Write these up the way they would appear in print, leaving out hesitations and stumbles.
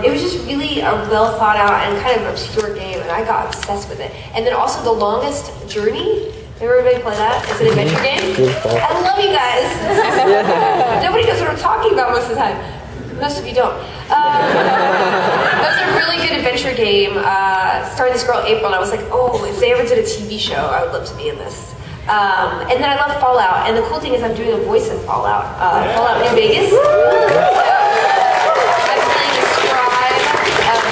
It was just really a well thought out and kind of obscure game, and I got obsessed with it. And then also The Longest Journey. Everybody play that? It's an adventure game. I love you guys. Nobody knows what I'm talking about most of the time. Most of you don't. It was a really good adventure game. Starring this girl April, and I was like, oh, if they ever did a TV show, I would love to be in this. And then I love Fallout, and the cool thing is I'm doing a voice in Fallout. Fallout New Vegas. I'm playing a scribe,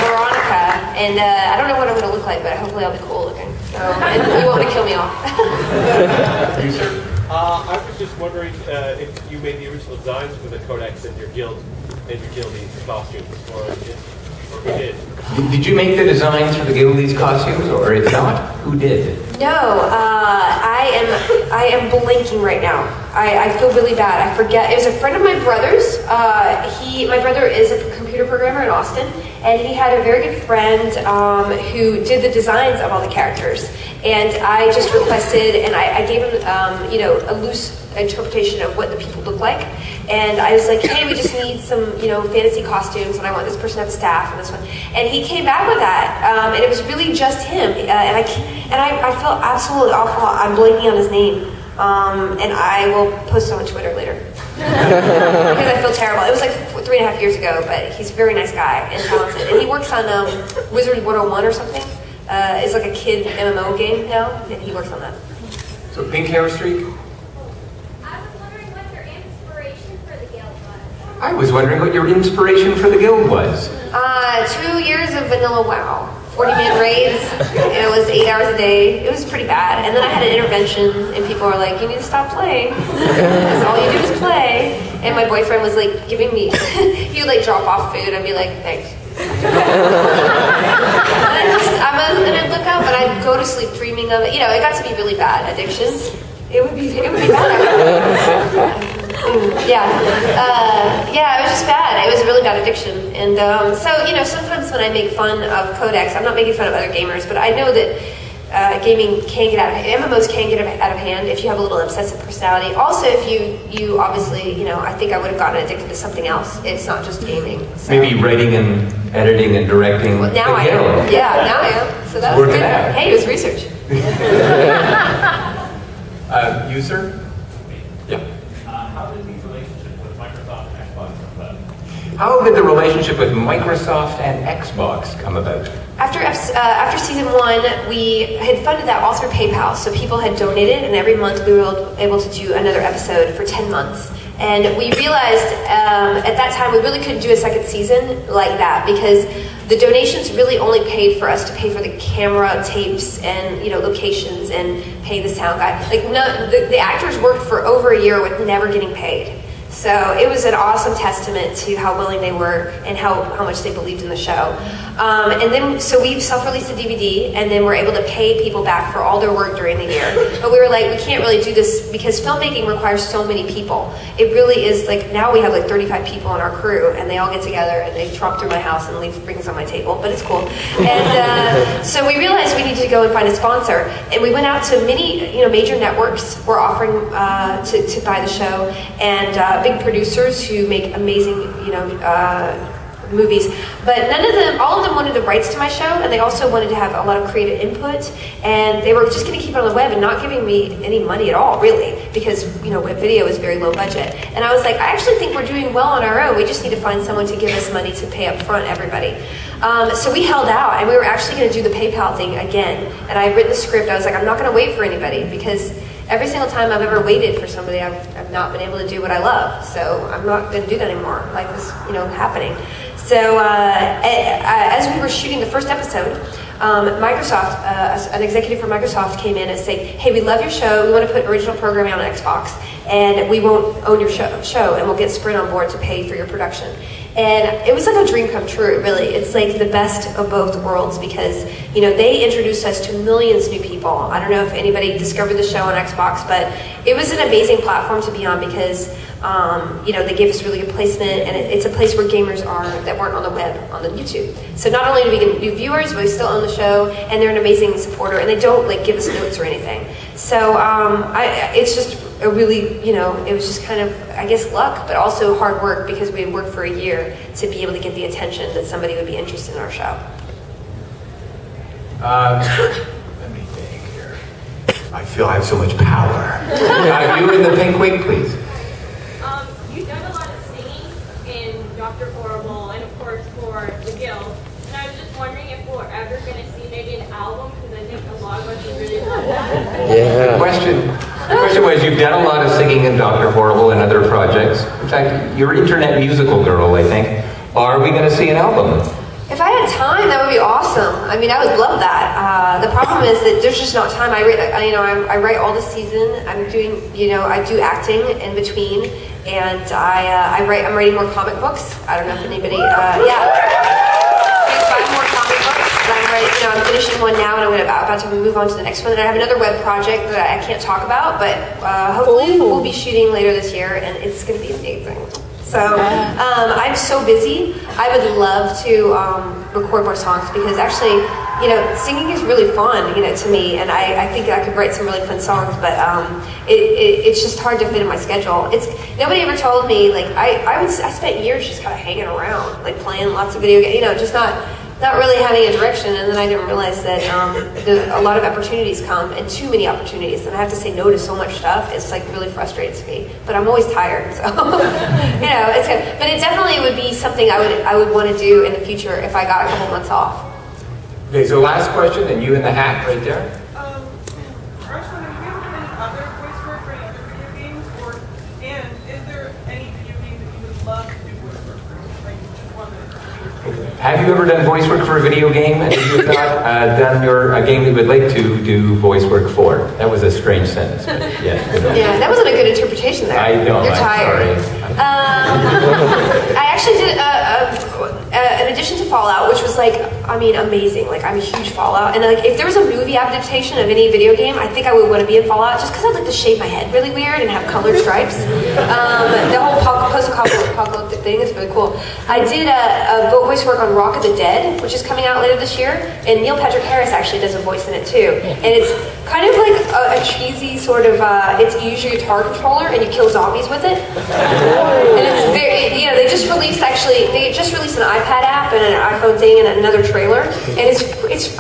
Veronica, and I don't know what I'm going to look like, but hopefully I'll be cool looking. So, and you won't kill me off. You, sir? I was just wondering if you made the original designs for the codex and your guildies costumes, or who did? Did you make the designs for the guildies costumes, or if not, who did? No, I am blanking right now. I feel really bad. I forget. It was a friend of my brother's. My brother is a computer programmer in Austin, and he had a very good friend who did the designs of all the characters. And I just requested, and I gave him, a loose interpretation of what the people look like. And I was like, hey, we just need some, fantasy costumes, and I want this person to have staff and this one. And he came back with that, and it was really just him. And I felt absolutely awful. I'm blanking on his name, and I will post it on Twitter later because I feel terrible. It was like 3.5 years ago, but he's a very nice guy and talented. And he works on Wizard 101 or something. It's like a kid MMO game now, and he works on that. So pink hair streak? I was wondering what your inspiration for the guild was. 2 years of vanilla WoW. 40-minute raids. It was 8 hours a day. It was pretty bad. And then I had an intervention, and people were like, you need to stop playing. Because all you do is play. And my boyfriend was like giving me, he would like drop off food and be like, thanks. And I'd look up and I'd go to sleep dreaming of it. It got to be really bad. Addiction. It would be bad. It was just bad. It was a really bad addiction. And sometimes when I make fun of Codex, I'm not making fun of other gamers, but I know that gaming can get out of hand. MMOs can get out of hand if you have a little obsessive personality. Also, if you obviously, I think I would have gotten addicted to something else. It's not just gaming. So. Maybe writing and editing and directing. Well, now I am. Yeah, now I am. So that was good. Hey, it was research. You, sir? Yeah. How did the relationship with Microsoft and Xbox come about? How did the relationship with Microsoft and Xbox come about? After season 1, we had funded that all through PayPal, so people had donated, and every month we were able to do another episode for 10 months. And we realized at that time we really couldn't do a second season like that because the donations really only paid for us to pay for the camera tapes and locations and pay the sound guy. The actors worked for over a year with never getting paid. So it was an awesome testament to how willing they were and how much they believed in the show. So we self-released a DVD, and then we're able to pay people back for all their work during the year. But we were like, we can't really do this because filmmaking requires so many people. It really is now we have 35 people on our crew, and they all get together and they tromp through my house and leave things on my table, but it's cool. And so we realized we needed to go and find a sponsor, and we went out to many major networks were offering to buy the show, and big producers who make amazing movies, but all of them wanted the rights to my show, and they also wanted to have a lot of creative input, and they were just going to keep it on the web and not giving me any money at all, really, because web video is very low budget. And I was like, I actually think we're doing well on our own. We just need to find someone to give us money to pay up front everybody. So we held out, and we were actually going to do the PayPal thing again. And I had written the script. I was like, I'm not going to wait for anybody because every single time I've ever waited for somebody, I've not been able to do what I love. So I'm not going to do that anymore. Like this, happening. So as we were shooting the first episode, Microsoft, an executive from Microsoft came in and said, hey, we love your show. We want to put original programming on Xbox, and we won't own your show, and we'll get Sprint on board to pay for your production. And it was like a dream come true, really. It's like the best of both worlds because, they introduced us to millions of new people. I don't know if anybody discovered the show on Xbox, but it was an amazing platform to be on because, they gave us really good placement, and it's a place where gamers are that weren't on the web, on the YouTube. So not only do we get new viewers, but we still own the show, and they're an amazing supporter, and they don't give us notes or anything. So it's just a really, it was just kind of, I guess, luck, but also hard work because we had worked for a year to be able to get the attention that somebody would be interested in our show. Let me think here. I feel I have so much power. You in the pink wig, please. You've done a lot of singing in Dr. Horrible and, of course, for The Guild. And I was just wondering if we're ever going to see maybe an album, because I think a lot of us would really love that. Yeah. The question was, you've done a lot of singing in Dr. Horrible and other projects. In fact, you're internet musical girl, I think. Are we going to see an album? If I had time, that would be awesome. I mean, I would love that. The problem is that there's just not time. I write all the season. I'm doing, I do acting in between, and I'm writing more comic books. I don't know if anybody, yeah. 5 more comic books. I'm finishing one now, and I'm about to move on to the next one. And I have another web project that I can't talk about, but hopefully we'll be shooting later this year, and it's going to be amazing. So I'm so busy. I would love to record more songs because actually, singing is really fun, to me, and I think I could write some really fun songs, but it's just hard to fit in my schedule. Nobody ever told me, like, I spent years just kind of hanging around, like playing lots of video games, just not really having a direction, and then I didn't realize that a lot of opportunities come, and too many opportunities, and I have to say no to so much stuff. It's like really frustrates me, but I'm always tired, so it's good. But it definitely would be something I would want to do in the future if I got a couple months off. Okay, so last question, and you in the hat right there. I was wondering, have you ever done any other voice work for any other video games, and is there any video game that you would love to do voice work for, like just one that Have you ever done voice work for a video game? And if you've not done a game that you would like to do voice work for? That was a strange sentence, but yes. Yeah, that wasn't a good interpretation there. I know, You're tired. Sorry. I actually did an addition to Fallout, which was amazing. Like, I'm a huge Fallout, and if there was a movie adaptation of any video game, I think I would want to be in Fallout, just because I'd like to shave my head really weird and have colored stripes. The whole post-apocalyptic thing is really cool. I did a voice work on Rock of the Dead, which is coming out later this year, and Neil Patrick Harris actually does a voice in it too. And it's kind of like a cheesy sort of, you use your guitar controller and you kill zombies with it. And it's very, they just released an iPad app and an iPhone thing and another trailer. And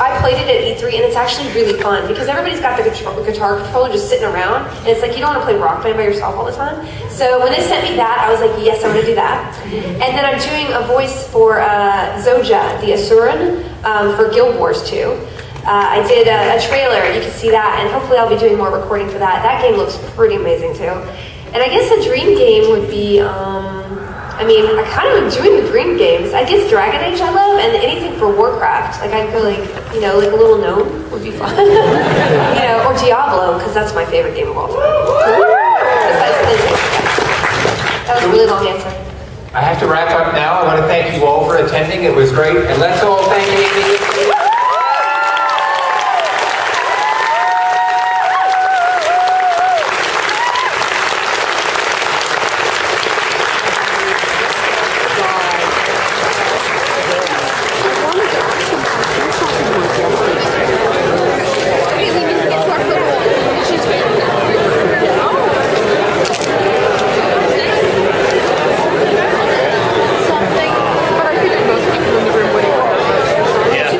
I played it at E3, and it's actually really fun because everybody's got the guitar controller just sitting around, and it's like you don't want to play Rock Band by yourself all the time. So when they sent me that, I was like, yes, I'm going to do that. And then I'm doing a voice for Zoja, the Asuran, for Guild Wars 2. I did a trailer, you can see that, and hopefully I'll be doing more recording for that. That game looks pretty amazing too. And I guess a dream game would be, I kind of enjoy the dream games. I guess Dragon Age I love, and anything for Warcraft. Like, I feel like, like a little gnome would be fun. Or Diablo, because that's my favorite game of all time. That was a really long answer. I have to wrap up now. I want to thank you all for attending. It was great. And let's all thank Amy.